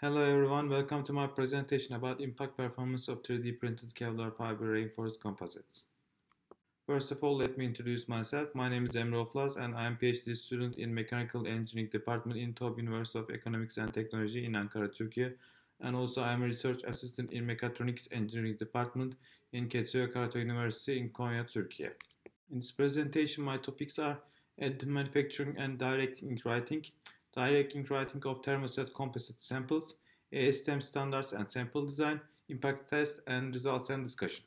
Hello everyone, welcome to my presentation about impact performance of 3D printed Kevlar fiber reinforced composites. First of all, let me introduce myself. My name is Emre Oflaz and I am PhD student in Mechanical Engineering Department in TOB University of Economics and Technology in Ankara, Turkey. And also I am a research assistant in Mechatronics Engineering Department in Ketsuya Karata University in Konya, Turkey. In this presentation, my topics are additive manufacturing and direct ink writing, direct ink writing of thermoset composite samples, ASTM standards and sample design, impact test, and results and discussion.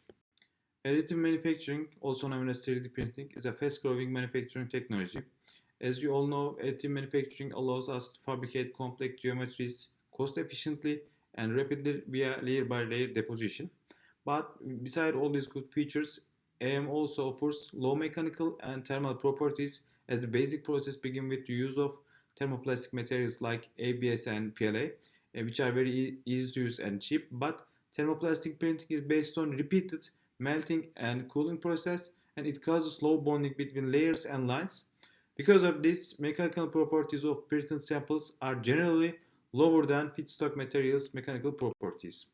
Additive manufacturing, also known as 3D printing, is a fast-growing manufacturing technology. As you all know, additive manufacturing allows us to fabricate complex geometries cost efficiently and rapidly via layer-by-layer deposition. But beside all these good features, AM also offers low mechanical and thermal properties as the basic process begins with the use of thermoplastic materials like ABS and PLA, which are very easy to use and cheap. But thermoplastic printing is based on repeated melting and cooling process, and it causes slow bonding between layers and lines. Because of this, mechanical properties of printed samples are generally lower than feedstock materials' mechanical properties.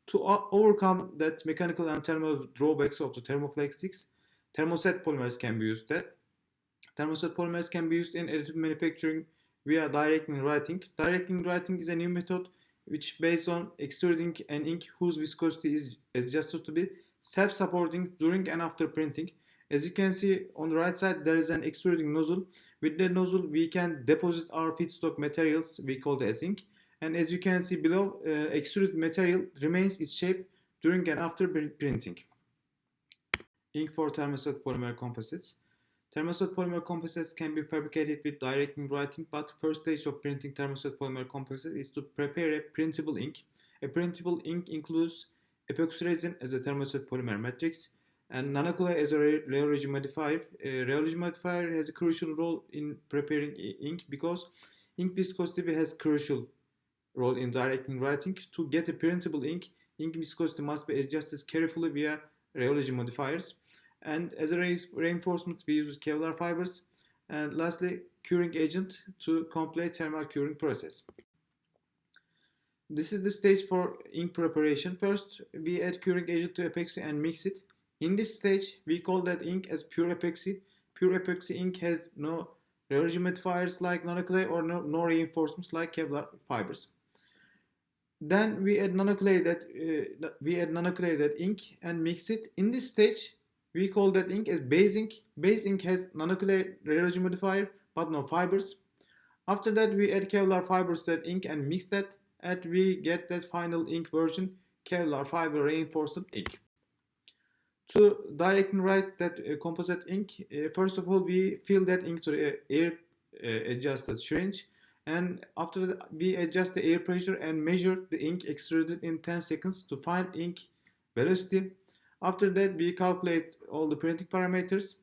To overcome that mechanical and thermal drawbacks of the thermoplastics, thermoset polymers can be used. Thermoset polymers can be used in additive manufacturing via direct ink writing. Direct ink writing is a new method which is based on extruding an ink whose viscosity is adjusted to be self-supporting during and after printing. As you can see on the right side, there is an extruding nozzle. With the nozzle, we can deposit our feedstock materials, we call it as ink. And as you can see below, extruded material remains its shape during and after printing. Ink for thermoset polymer composites. Thermoset polymer composites can be fabricated with direct ink writing, but first stage of printing thermoset polymer composite is to prepare a printable ink. A printable ink includes epoxy resin as a thermoset polymer matrix and nanoclay as a rheology modifier. Rheology modifier has a crucial role in preparing ink because ink viscosity has crucial role in direct ink writing. To get a printable ink, ink viscosity must be adjusted carefully via rheology modifiers. And as a reinforcement, we use Kevlar fibers. And lastly, curing agent to complete thermal curing process. This is the stage for ink preparation. First, we add curing agent to epoxy and mix it. In this stage, we call that ink as pure epoxy. Pure epoxy ink has no rheology modifiers like nanoclay or no reinforcements like Kevlar fibers. Then we add nanoclay that ink and mix it. In this stage, we call that ink as base ink. Base ink has nanoclay rheology modifier but no fibers. After that, we add Kevlar fibers to that ink and mix that, and we get that final ink version, Kevlar fiber reinforced ink. To directly write that composite ink, first of all, we fill that ink to the air adjusted syringe. And after that, we adjust the air pressure and measure the ink extruded in 10 seconds to find ink velocity. After that, we calculate all the printing parameters.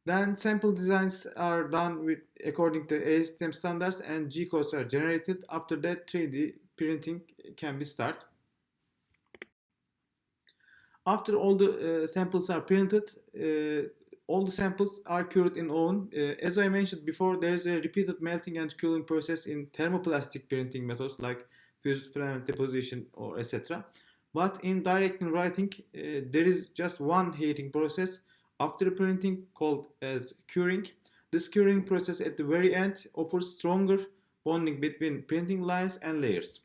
Then sample designs are done according to ASTM standards and G codes are generated. After that, 3D printing can be started. After all the samples are printed, all the samples are cured in oven. As I mentioned before, there is a repeated melting and cooling process in thermoplastic printing methods like fused filament deposition or etc. But in direct ink writing, there is just one heating process after printing called as curing. This curing process at the very end offers stronger bonding between printing lines and layers.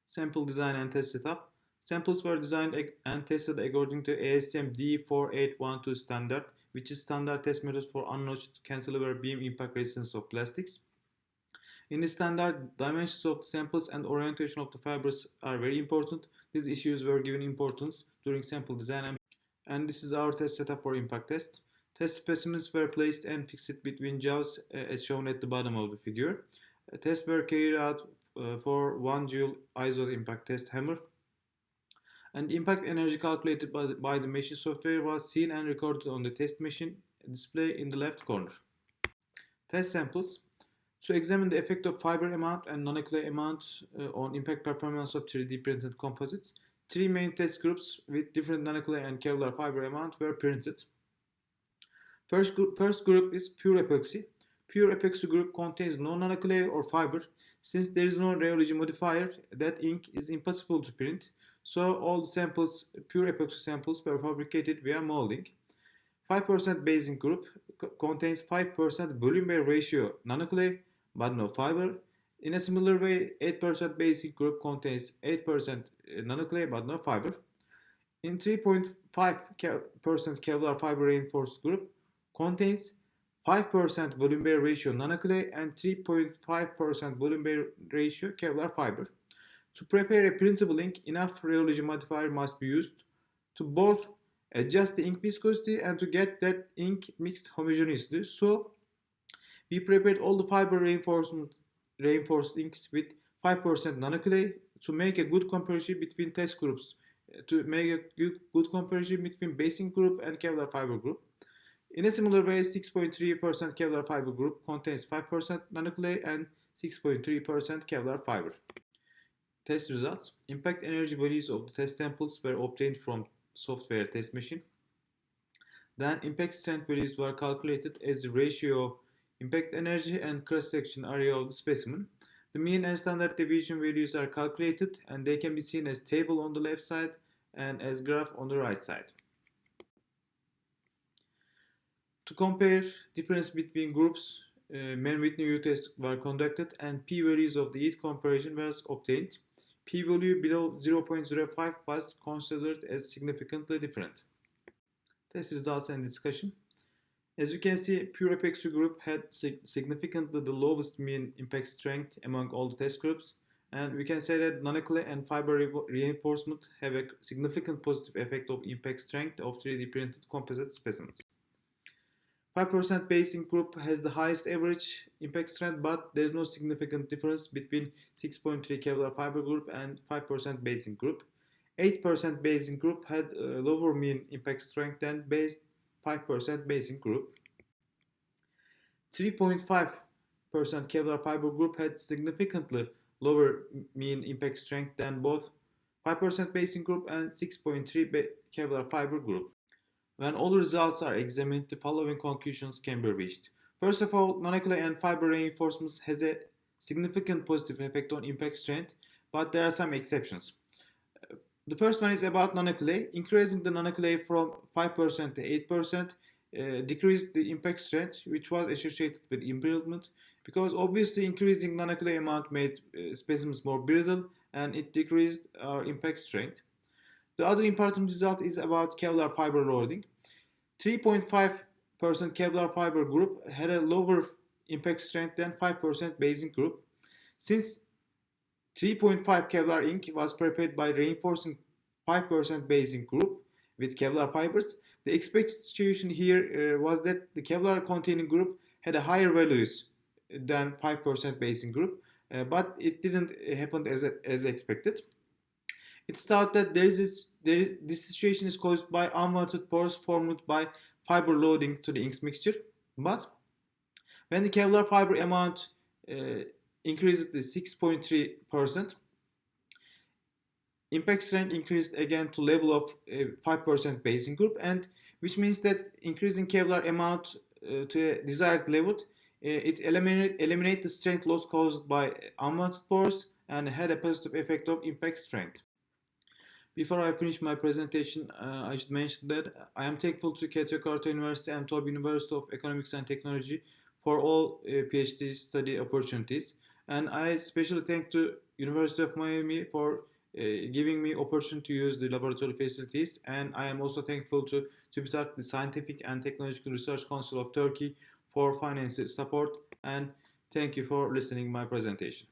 Sample design and test setup. Samples were designed and tested according to ASTM D4812 standard, which is standard test method for unnotched cantilever beam impact resistance of plastics. In this standard, dimensions of the samples and orientation of the fibers are very important. These issues were given importance during sample design, and this is our test setup for impact test. Test specimens were placed and fixed between jaws as shown at the bottom of the figure. Tests were carried out for 1 joule ISO impact test hammer. And impact energy calculated by the machine software was seen and recorded on the test machine display in the left corner. Test samples. To examine the effect of fiber amount and nanoclay amount on impact performance of 3D printed composites, three main test groups with different nanoclay and Kevlar fiber amount were printed. First group is pure epoxy. Pure epoxy group contains no nanoclay or fiber. Since there is no rheology modifier, that ink is impossible to print, so all the samples, pure epoxy samples, were fabricated via molding. 5% base ink group contains 5% volume by ratio nanoclay but no fiber. In a similar way, 8% base ink group contains 8% nanoclay but no fiber. In 3.5% Kevlar fiber reinforced group contains 5% volume by ratio nanoclay and 3.5% volume by ratio Kevlar fiber. To prepare a printable ink, enough rheology modifier must be used to both adjust the ink viscosity and to get that ink mixed homogeneously. So we prepared all the fiber reinforced inks with 5% nanoclay to make a good comparison between test groups, to make a good comparison between base ink group and Kevlar fiber group. In a similar way, 6.3% Kevlar fiber group contains 5% nanoclay and 6.3% Kevlar fiber. Test results. Impact energy values of the test samples were obtained from software test machine. Then impact strength values were calculated as the ratio of impact energy and cross-section area of the specimen. The mean and standard deviation values are calculated and they can be seen as table on the left side and as graph on the right side. To compare difference between groups, Mann-Whitney U tests were conducted and p-values of the heat comparison was obtained. P-value below 0.05 was considered as significantly different. Test results and discussion. As you can see, pure epoxy group had significantly the lowest mean impact strength among all the test groups, and we can say that nanoclay and fiber reinforcement have a significant positive effect of impact strength of 3D printed composite specimens. 5% base ink group has the highest average impact strength, but there is no significant difference between 6.3 Kevlar fiber group and 5% base ink group. 8% base ink group had a lower mean impact strength than 5% base ink group. 3.5% Kevlar fiber group had significantly lower mean impact strength than both 5% base ink group and 6.3 Kevlar fiber group. When all results are examined, the following conclusions can be reached. First of all, nanoclay and fiber reinforcements has a significant positive effect on impact strength, but there are some exceptions. The first one is about nanoclay. Increasing the nanoclay from 5% to 8% decreased the impact strength, which was associated with embrittlement, because obviously increasing nanoclay amount made specimens more brittle and it decreased our impact strength. The other important result is about Kevlar fiber loading. 3.5% Kevlar fiber group had a lower impact strength than 5% base ink group. Since 3.5 Kevlar ink was prepared by reinforcing 5% base ink group with Kevlar fibers, the expected situation here was that the Kevlar containing group had a higher values than 5% base ink group, but it didn't happen as expected. It's thought that this situation is caused by unwanted pores formed by fiber loading to the inks mixture. But when the Kevlar fiber amount increased to 6.3%, impact strength increased again to level of 5% base ink group, and which means that increasing Kevlar amount to a desired level, it eliminated the strength loss caused by unwanted pores and had a positive effect of impact strength. Before I finish my presentation, I should mention that I am thankful to Ketrakarta University and Tob University of Economics and Technology for all PhD study opportunities. And I especially thank the University of Miami for giving me opportunity to use the laboratory facilities. And I am also thankful to TÜBİTAK, the Scientific and Technological Research Council of Turkey, for financial support. And thank you for listening to my presentation.